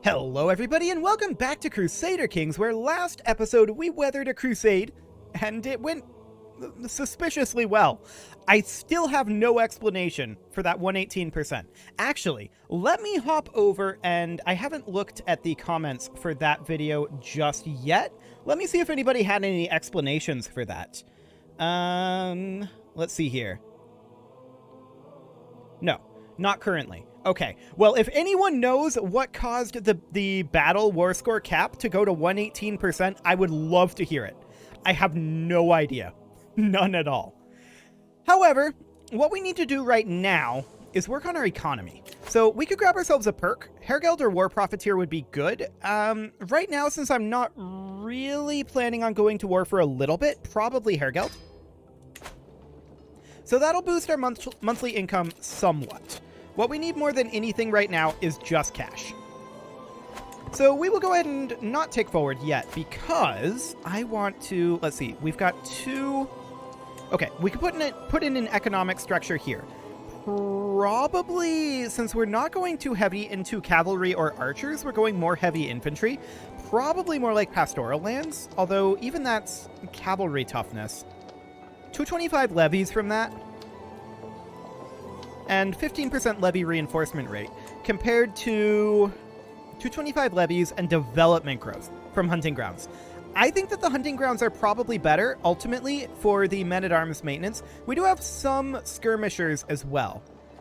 Hello everybody and welcome back to Crusader Kings, where last episode we weathered a crusade, and it went suspiciously well. I still have no explanation for that 118%. Actually, let me hop over, and I haven't looked at the comments for that video just yet. Let me see if anybody had any explanations for that. Let's see here. No, not currently. Okay, well, if anyone knows what caused the battle war score cap to go to 118%, I would love to hear it. I have no idea. None at all. However, what we need to do right now is work on our economy. So we could grab ourselves a perk. Hergeld or War Profiteer would be good. Right now, since I'm not really planning on going to war for a little bit, probably Hergeld. So that'll boost our monthly income somewhat. What we need more than anything right now is just cash. So we will go ahead and not take forward yet because I want to, let's see, we've got two. Okay, we can put in an economic structure here. Probably, since we're not going too heavy into cavalry or archers, we're going more heavy infantry. Probably more like pastoral lands, although even that's cavalry toughness. 225 levies from that. And 15% levy reinforcement rate, compared to 225 levies and development growth from hunting grounds. I think that the hunting grounds are probably better, ultimately, for the men-at-arms maintenance. We do have some skirmishers as well,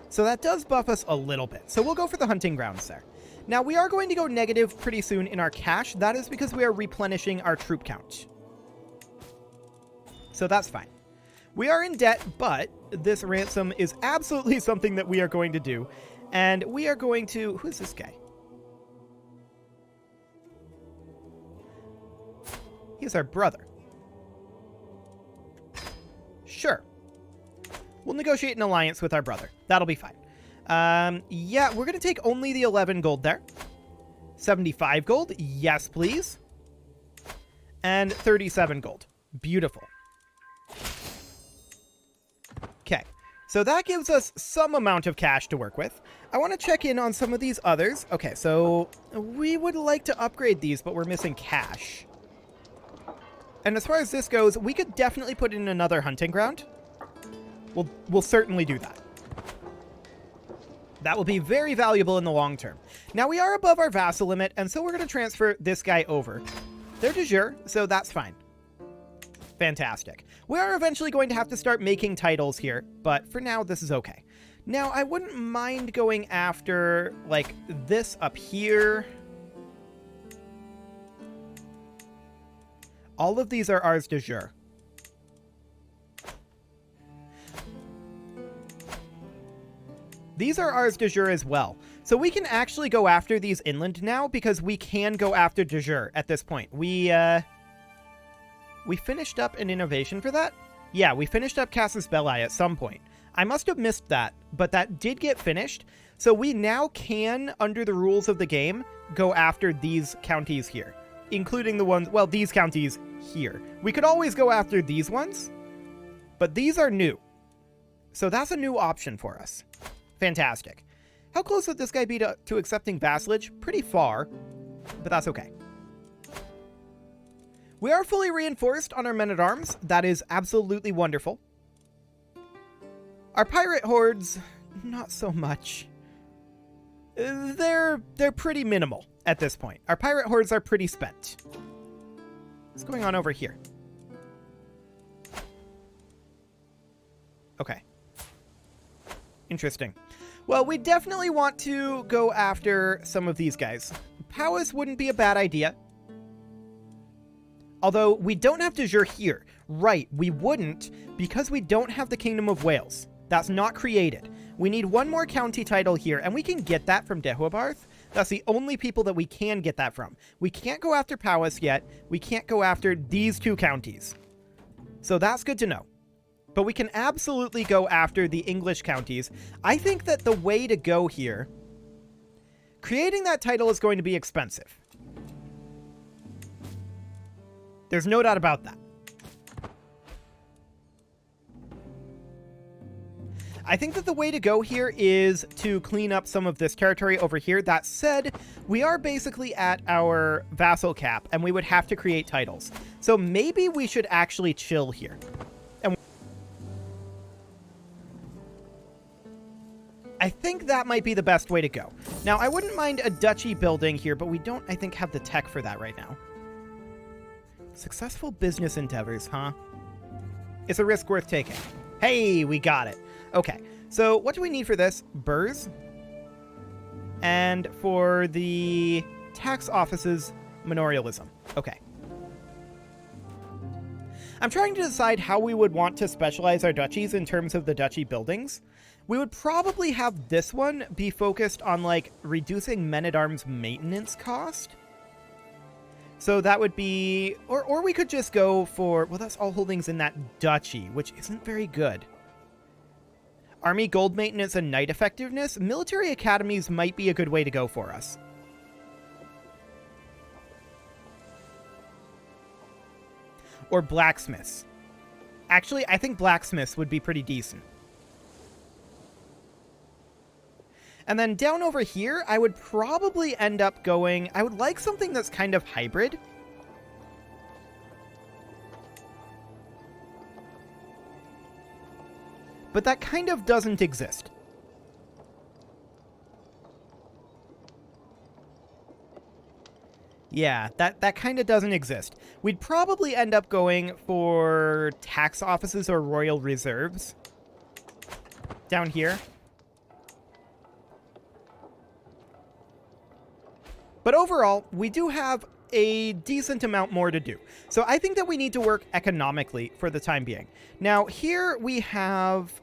so that does buff us a little bit. So we'll go for the hunting grounds there. Now, we are going to go negative pretty soon in our cash. That is because we are replenishing our troop count. So that's fine. We are in debt, but this ransom is absolutely something that we are going to do. And we are going to... Who's this guy? He's our brother. Sure. We'll negotiate an alliance with our brother. That'll be fine. Yeah, we're going to take only the 11 gold there. 75 gold. Yes, please. And 37 gold. Beautiful. Okay, so that gives us some amount of cash to work with. I want to check in on some of these others. Okay, so we would like to upgrade these, but we're missing cash. And as far as this goes, we could definitely put in another hunting ground. We'll certainly do that. That will be very valuable in the long term. Now, we are above our vassal limit, and so we're going to transfer this guy over. They're de jure, so that's fine. Fantastic. We are eventually going to have to start making titles here, but for now, this is okay. Now, I wouldn't mind going after, like, this up here. All of these are ours de jure. These are ours de jure as well. So we can actually go after these inland now because we can go after de jure at this point. We finished up an innovation for that? Yeah, we finished up Casus Belli at some point. I must have missed that, but that did get finished. So we now can, under the rules of the game, go after these counties here. Including the ones, well, these counties here. We could always go after these ones, but these are new. So that's a new option for us. Fantastic. How close would this guy be to accepting vassalage? Pretty far, but that's okay. We are fully reinforced on our men-at-arms. That is absolutely wonderful. Our pirate hordes, not so much. They're pretty minimal at this point. Our pirate hordes are pretty spent. What's going on over here? Okay. Interesting. Well, we definitely want to go after some of these guys. Powys wouldn't be a bad idea. Although, we don't have de jure here. Right, we wouldn't, because we don't have the Kingdom of Wales. That's not created. We need one more county title here, and we can get that from Deheubarth. That's the only people that we can get that from. We can't go after Powys yet. We can't go after these two counties. So that's good to know. But we can absolutely go after the English counties. I think that the way to go here... Creating that title is going to be expensive. There's no doubt about that. I think that the way to go here is to clean up some of this territory over here. That said, we are basically at our vassal cap, and we would have to create titles. So maybe we should actually chill here. And I think that might be the best way to go. Now, I wouldn't mind a duchy building here, but we don't, I think, have the tech for that right now. Successful business endeavors, huh? It's a risk worth taking. Hey, we got it. Okay, so what do we need for this? Burrs. And for the tax offices, manorialism. Okay. I'm trying to decide how we would want to specialize our duchies in terms of the duchy buildings. We would probably have this one be focused on, like, reducing men-at-arms maintenance cost. So that would be... Or we could just go for... Well, that's all holdings in that duchy, which isn't very good. Army gold maintenance and knight effectiveness. Military academies might be a good way to go for us. Or blacksmiths. Actually, I think blacksmiths would be pretty decent. And then down over here, I would probably end up going... I would like something that's kind of hybrid. But that kind of doesn't exist. Yeah, that kind of doesn't exist. We'd probably end up going for tax offices or royal reserves. Down here. But overall, we do have a decent amount more to do. So I think that we need to work economically for the time being. Now, here we have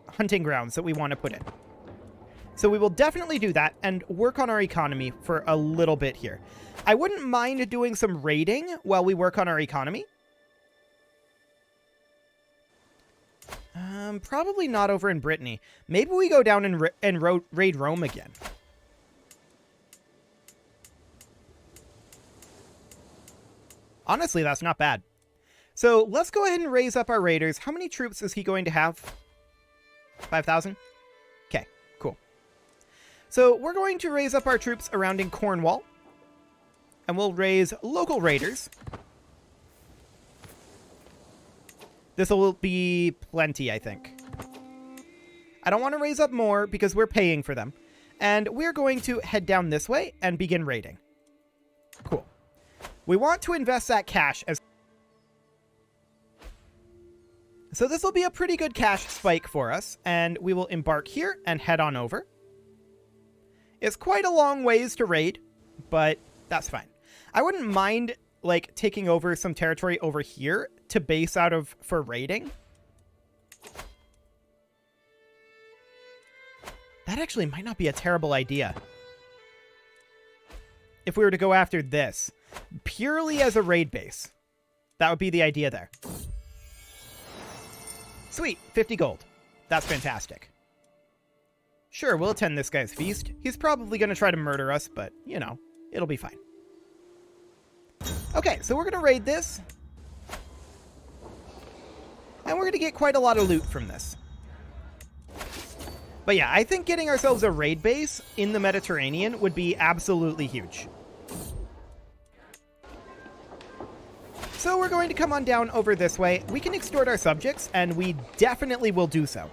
hunting grounds that we want to put in. So we will definitely do that and work on our economy for a little bit here. I wouldn't mind doing some raiding while we work on our economy. Probably not over in Brittany. Maybe we go down and raid Rome again. Honestly, that's not bad. So let's go ahead and raise up our raiders. How many troops is he going to have? 5,000? Okay, cool. So we're going to raise up our troops surrounding Cornwall. And we'll raise local raiders. This will be plenty, I think. I don't want to raise up more because we're paying for them. And we're going to head down this way and begin raiding. Cool. We want to invest that cash as... So this will be a pretty good cash spike for us, and we will embark here and head on over. It's quite a long ways to raid, but that's fine. I wouldn't mind, like, taking over some territory over here to base out of for raiding. That actually might not be a terrible idea. If we were to go after this, purely as a raid base, that would be the idea there. Sweet, 50 gold. That's fantastic. Sure, we'll attend this guy's feast. He's probably going to try to murder us, but, you know, it'll be fine. Okay, so we're going to raid this. And we're going to get quite a lot of loot from this. But yeah, I think getting ourselves a raid base in the Mediterranean would be absolutely huge. So we're going to come on down over this way. We can extort our subjects, and we definitely will do so.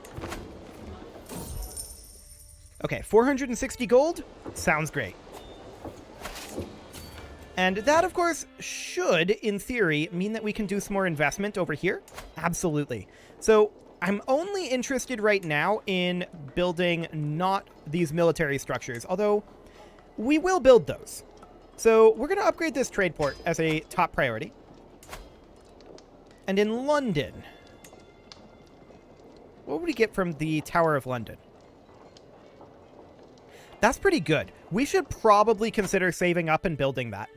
Okay, 460 gold. Sounds great. And that, of course, should, in theory, mean that we can do some more investment over here. Absolutely. So I'm only interested right now in building not these military structures, although we will build those. So we're going to upgrade this trade port as a top priority. And in London, what would we get from the Tower of London? That's pretty good. We should probably consider saving up and building that.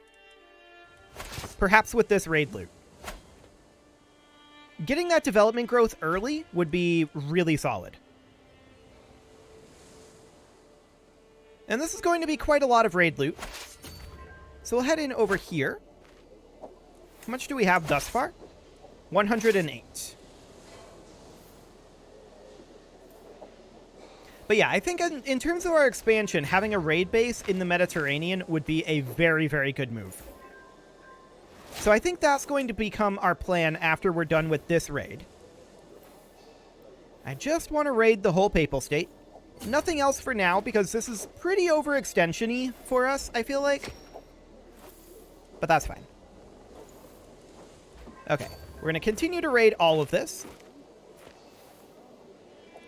Perhaps with this raid loot. Getting that development growth early would be really solid. And this is going to be quite a lot of raid loot. So we'll head in over here. How much do we have thus far? 108. But yeah, I think in terms of our expansion, having a raid base in the Mediterranean would be a very, very good move. So I think that's going to become our plan after we're done with this raid. I just want to raid the whole Papal State. Nothing else for now, because this is pretty overextension-y for us, I feel like. But that's fine. Okay, we're going to continue to raid all of this.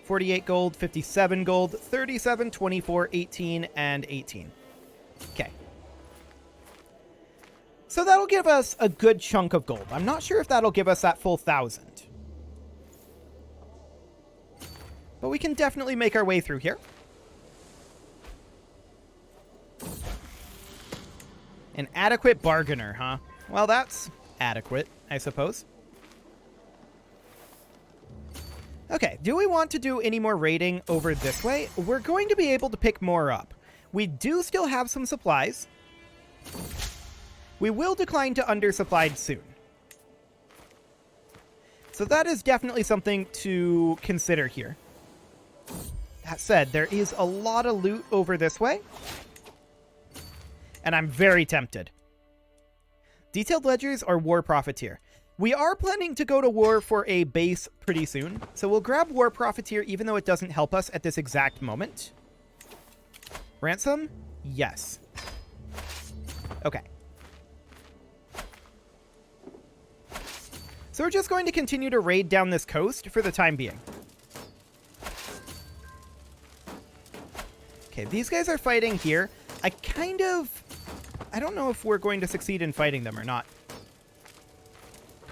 48 gold, 57 gold, 37, 24, 18, and 18. Okay. So that'll give us a good chunk of gold. I'm not sure if that'll give us that full 1,000. But we can definitely make our way through here. An adequate bargainer, huh? Well, that's adequate, I suppose. Okay, do we want to do any more raiding over this way? We're going to be able to pick more up. We do still have some supplies. We will decline to undersupplied soon. So that is definitely something to consider here. That said, there is a lot of loot over this way. And I'm very tempted. Detailed ledgers or war profiteer? We are planning to go to war for a base pretty soon. So we'll grab war profiteer even though it doesn't help us at this exact moment. Ransom? Yes. Okay. So we're just going to continue to raid down this coast for the time being. Okay, these guys are fighting here. I don't know if we're going to succeed in fighting them or not.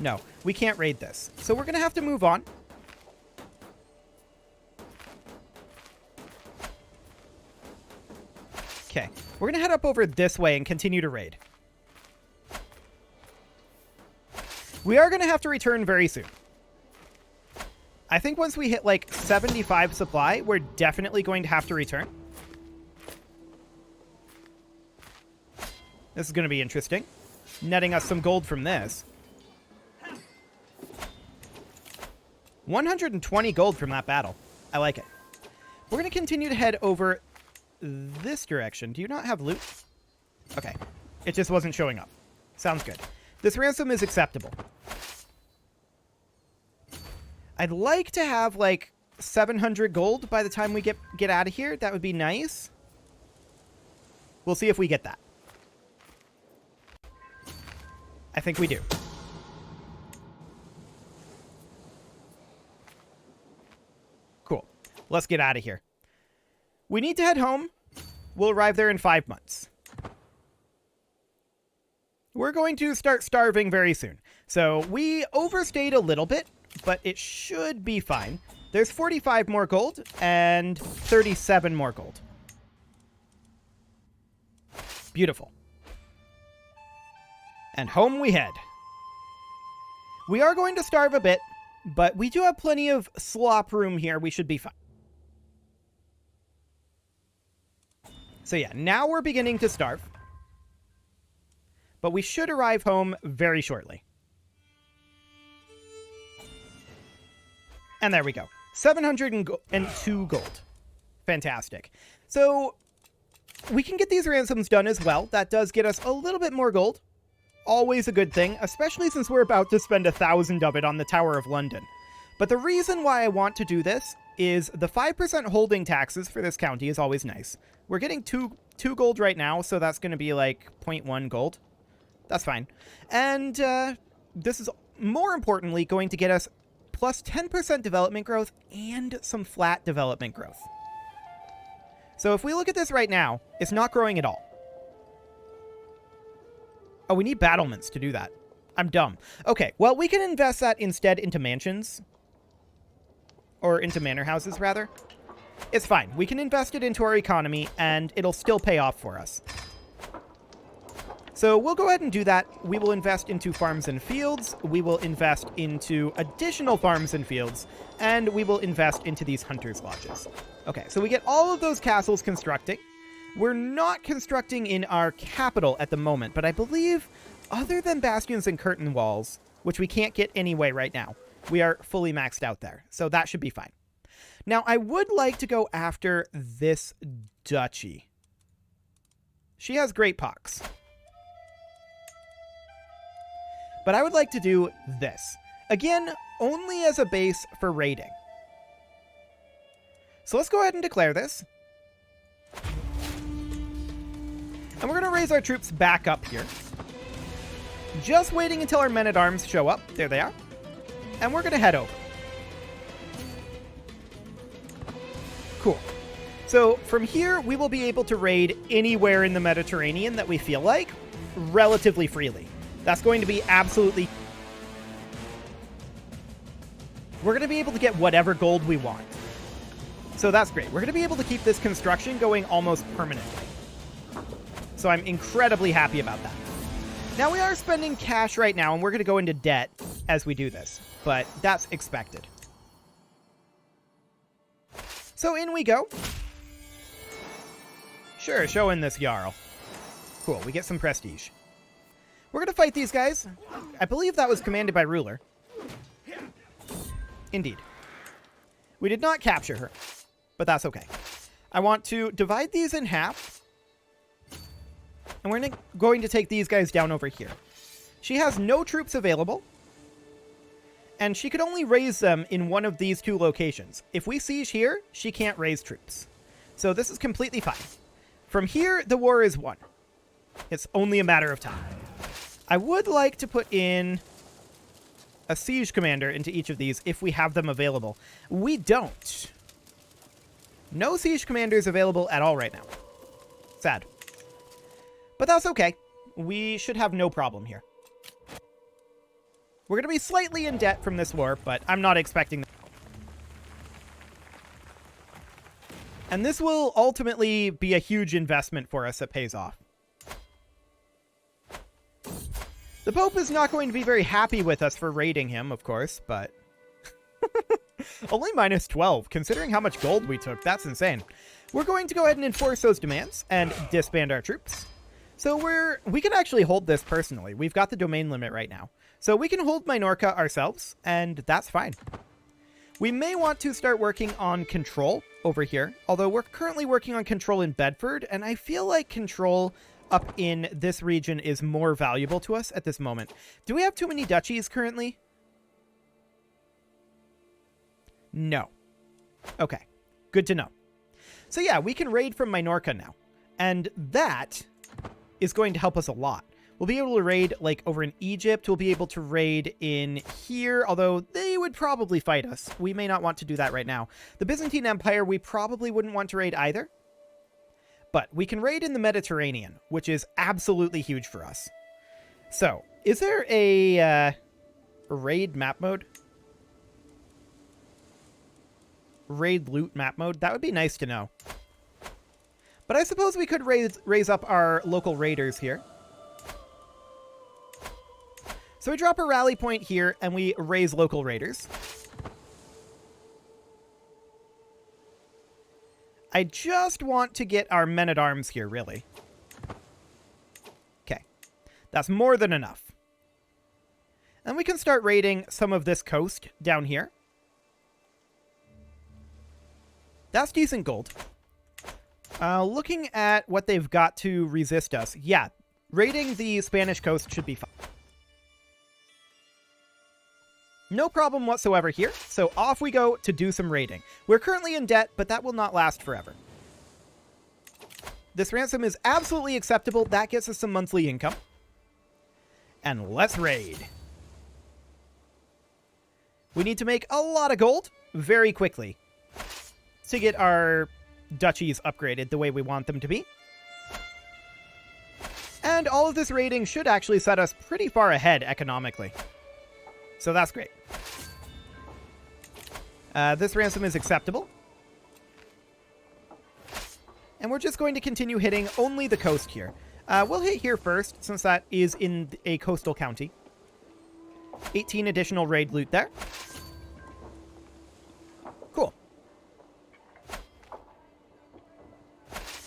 No, we can't raid this. So we're going to have to move on. Okay, we're going to head up over this way and continue to raid. We are going to have to return very soon. I think once we hit like 75 supply, we're definitely going to have to return. This is going to be interesting. Netting us some gold from this. 120 gold from that battle. I like it. We're going to continue to head over this direction. Do you not have loot? Okay. It just wasn't showing up. Sounds good. This ransom is acceptable. I'd like to have like 700 gold by the time we get out of here. That would be nice. We'll see if we get that. I think we do. Cool. Let's get out of here. We need to head home. We'll arrive there in 5 months. We're going to start starving very soon. So we overstayed a little bit, but it should be fine. There's 45 more gold and 37 more gold. Beautiful. And home we head. We are going to starve a bit, but we do have plenty of slop room here. We should be fine. So yeah, now we're beginning to starve. But we should arrive home very shortly. And there we go. 702 gold. Fantastic. So we can get these ransoms done as well. That does get us a little bit more gold. Always a good thing, especially since we're about to spend 1,000 of it on the Tower of London. But the reason why I want to do this is the 5% holding taxes for this county is always nice. We're getting 2 gold right now, so that's going to be like 0.1 gold. That's fine. And this is, more importantly, going to get us plus 10% development growth and some flat development growth. So if we look at this right now, it's not growing at all. Oh, we need battlements to do that. I'm dumb. Okay, well, we can invest that instead into mansions. Or into manor houses, rather. It's fine. We can invest it into our economy, and it'll still pay off for us. So we'll go ahead and do that. We will invest into farms and fields. We will invest into additional farms and fields. And we will invest into these hunters' lodges. Okay, so we get all of those castles constructing. We're not constructing in our capital at the moment, but I believe, other than bastions and curtain walls, which we can't get anyway right now, we are fully maxed out there. So that should be fine. Now, I would like to go after this duchy. She has great pox. But I would like to do this. Again, only as a base for raiding. So let's go ahead and declare this. And we're going to raise our troops back up here. Just waiting until our men-at-arms show up. There they are. And we're going to head over. Cool. So from here, we will be able to raid anywhere in the Mediterranean that we feel like, relatively freely. That's going to be absolutely... We're going to be able to get whatever gold we want. So that's great. We're going to be able to keep this construction going almost permanently. So I'm incredibly happy about that. Now we are spending cash right now, and we're going to go into debt as we do this. But that's expected. So in we go. Sure, show in this Jarl. Cool, we get some prestige. We're going to fight these guys. I believe that was commanded by Ruler. Indeed. We did not capture her, but that's okay. I want to divide these in half. And we're going to take these guys down over here. She has no troops available. And she could only raise them in one of these two locations. If we siege here, she can't raise troops. So this is completely fine. From here, the war is won. It's only a matter of time. I would like to put in a siege commander into each of these if we have them available. We don't. No siege commanders available at all right now. Sad. But that's okay. We should have no problem here. We're going to be slightly in debt from this war, but I'm not expecting that. And this will ultimately be a huge investment for us that pays off. The Pope is not going to be very happy with us for raiding him, of course, but... Only minus 12, considering how much gold we took. That's insane. We're going to go ahead and enforce those demands and disband our troops. So we can actually hold this personally. We've got the domain limit right now. So we can hold Minorca ourselves, and that's fine. We may want to start working on control over here, although we're currently working on control in Bedford, and I feel like control up in this region is more valuable to us at this moment. Do we have too many duchies currently? No. Okay, good to know. So yeah, we can raid from Minorca now, and that is going to help us a lot. We'll be able to raid, like, over in Egypt. We'll be able to raid in here, although they would probably fight us. We may not want to do that right now. The Byzantine Empire, we probably wouldn't want to raid either. But we can raid in the Mediterranean, which is absolutely huge for us. So, is there a raid map mode? Raid loot map mode? That would be nice to know. But I suppose we could raise up our local raiders here. So we drop a rally point here, and we raise local raiders. I just want to get our men-at-arms here, really. Okay. That's more than enough. And we can start raiding some of this coast down here. That's decent gold. Looking at what they've got to resist us. Yeah, raiding the Spanish coast should be fine. No problem whatsoever here, so off we go to do some raiding. We're currently in debt, but that will not last forever. This ransom is absolutely acceptable. That gets us some monthly income. And let's raid. We need to make a lot of gold very quickly to get our duchies upgraded the way we want them to be. And all of this raiding should actually set us pretty far ahead economically. So that's great. This ransom is acceptable. And we're just going to continue hitting only the coast here. We'll hit here first, since that is in a coastal county. 18 additional raid loot there. Cool.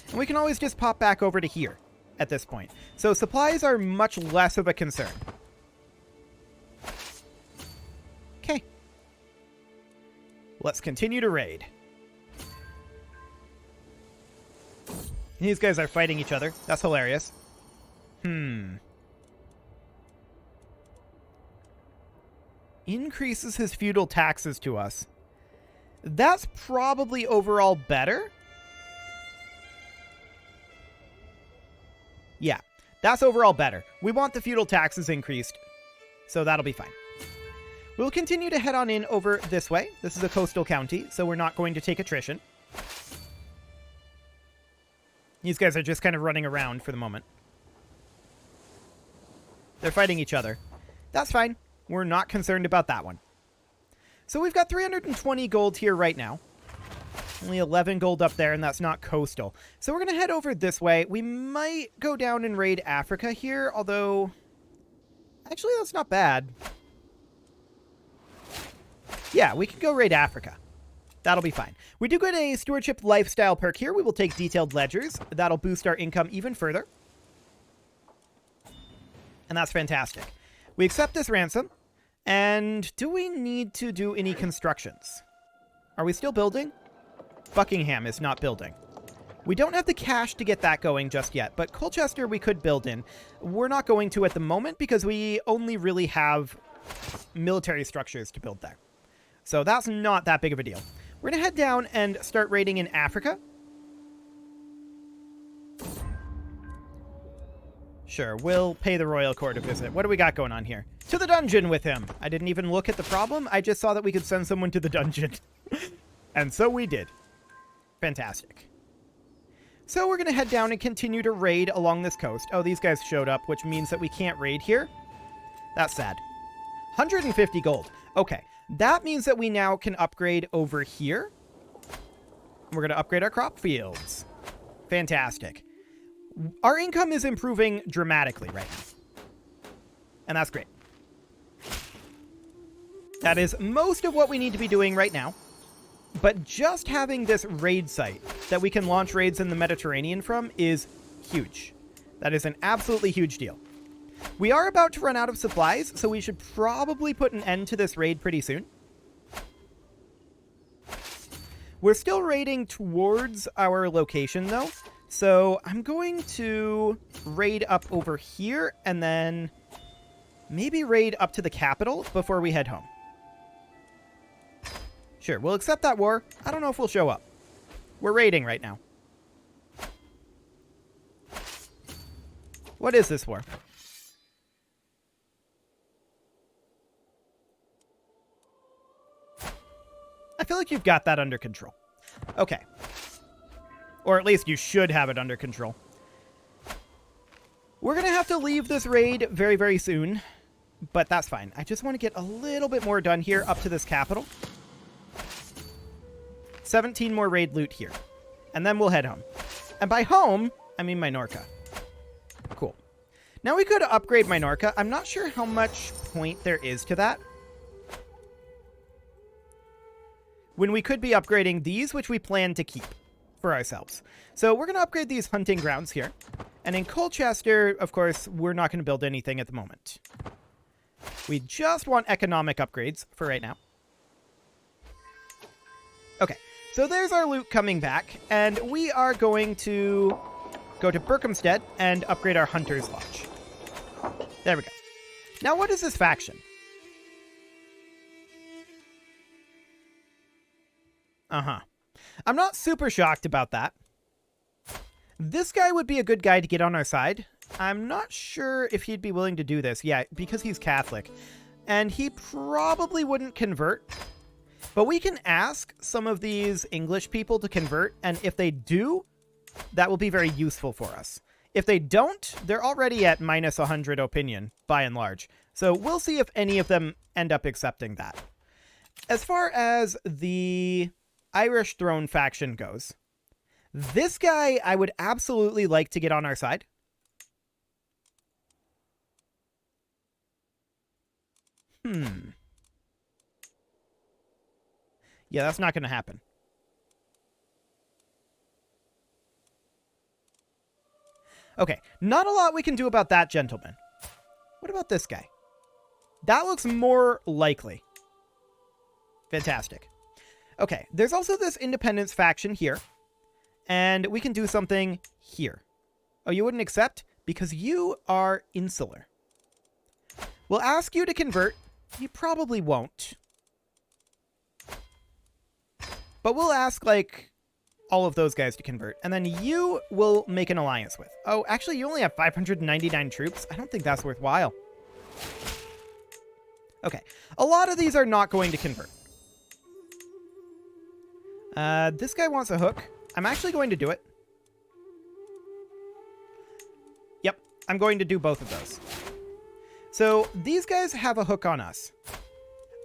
And we can always just pop back over to here at this point. So supplies are much less of a concern. Okay. Let's continue to raid. These guys are fighting each other. That's hilarious. Increases his feudal taxes to us. That's probably overall better. Yeah, that's overall better. We want the feudal taxes increased, so that'll be fine. We'll continue to head on in over this way. This is a coastal county, so we're not going to take attrition. These guys are just kind of running around for the moment. They're fighting each other. That's fine. We're not concerned about that one. So we've got 320 gold here right now. Only 11 gold up there, and that's not coastal. So we're going to head over this way. We might go down and raid Africa here, although... Actually, that's not bad. Yeah, we can go raid Africa. That'll be fine. We do get a stewardship lifestyle perk here. We will take detailed ledgers. That'll boost our income even further. And that's fantastic. We accept this ransom. And do we need to do any constructions? Are we still building? Buckingham is not building. We don't have the cash to get that going just yet, but Colchester we could build in. We're not going to at the moment because we only really have military structures to build there. So that's not that big of a deal. We're going to head down and start raiding in Africa. Sure, we'll pay the royal court a visit. What do we got going on here? To the dungeon with him. I didn't even look at the problem. I just saw that we could send someone to the dungeon. And so we did. Fantastic. So we're going to head down and continue to raid along this coast. Oh, these guys showed up, which means that we can't raid here. That's sad. 150 gold. Okay, that means that we now can upgrade over here. We're going to upgrade our crop fields. Fantastic. Our income is improving dramatically right now. And that's great. That is most of what we need to be doing right now. But just having this raid site that we can launch raids in the Mediterranean from is huge. That is an absolutely huge deal. We are about to run out of supplies, so we should probably put an end to this raid pretty soon. We're still raiding towards our location, though. So I'm going to raid up over here and then maybe raid up to the capital before we head home. Sure, we'll accept that war. I don't know if we'll show up. We're raiding right now. What is this war? I feel like you've got that under control. Okay. Or at least you should have it under control. We're going to have to leave this raid very, very soon. But that's fine. I just want to get a little bit more done here up to this capital. 17 more raid loot here. And then we'll head home. And by home, I mean Minorca. Cool. Now we could upgrade Minorca. I'm not sure how much point there is to that. When we could be upgrading these, which we plan to keep for ourselves. So we're going to upgrade these hunting grounds here. And in Colchester, of course, we're not going to build anything at the moment. We just want economic upgrades for right now. Okay, so there's our loot coming back. And we are going to go to Berkhamsted and upgrade our Hunter's Lodge. There we go. Now, what is this faction? Uh-huh. I'm not super shocked about that. This guy would be a good guy to get on our side. I'm not sure if he'd be willing to do this. Yeah, because he's Catholic. And he probably wouldn't convert. But we can ask some of these English people to convert. And if they do, that will be very useful for us. If they don't, they're already at minus 100 opinion, by and large. So we'll see if any of them end up accepting that. As far as the Irish Throne faction goes, this guy I would absolutely like to get on our side. Yeah, that's not going to happen. Okay, not a lot we can do about that gentleman. What about this guy? That looks more likely. Fantastic. Okay, there's also this independence faction here. And we can do something here. Oh, you wouldn't accept? Because you are insular. We'll ask you to convert. You probably won't. But we'll ask, like, all of those guys to convert. And then you will make an alliance with. Oh, actually, you only have 599 troops. I don't think that's worthwhile. Okay. A lot of these are not going to convert. This guy wants a hook. I'm actually going to do it. Yep. I'm going to do both of those. So these guys have a hook on us.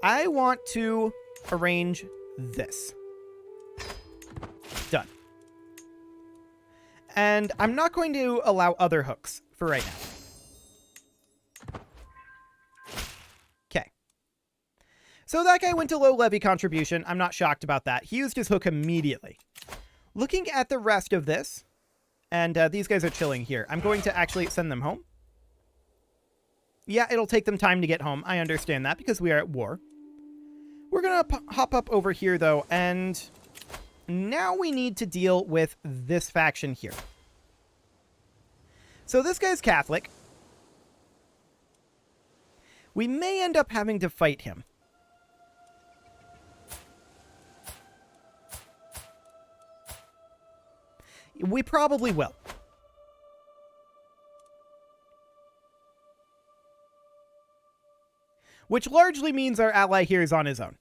I want to arrange this. Done. And I'm not going to allow other hooks for right now. Okay. So that guy went to low levy contribution. I'm not shocked about that. He used his hook immediately. Looking at the rest of this, and these guys are chilling here. I'm going to actually send them home. Yeah, it'll take them time to get home. I understand that because we are at war. We're going to hop up over here, though, and now we need to deal with this faction here. So this guy's Catholic. We may end up having to fight him. We probably will. Which largely means our ally here is on his own.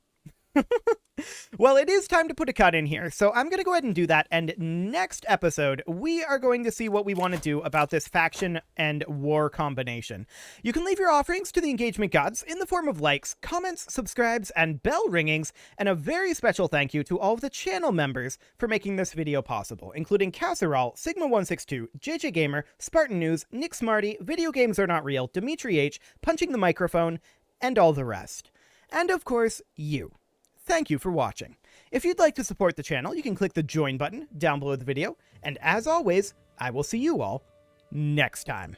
Well, it is time to put a cut in here, so I'm going to go ahead and do that, and next episode, we are going to see what we want to do about this faction and war combination. You can leave your offerings to the engagement gods in the form of likes, comments, subscribes, and bell ringings, and a very special thank you to all of the channel members for making this video possible, including Casserole, Sigma162, JJ Gamer, Spartan News, Nick Smarty, Video Games Are Not Real, Dimitri H, Punching the Microphone, and all the rest. And of course, you. Thank you for watching. If you'd like to support the channel, you can click the join button down below the video, and as always, I will see you all next time.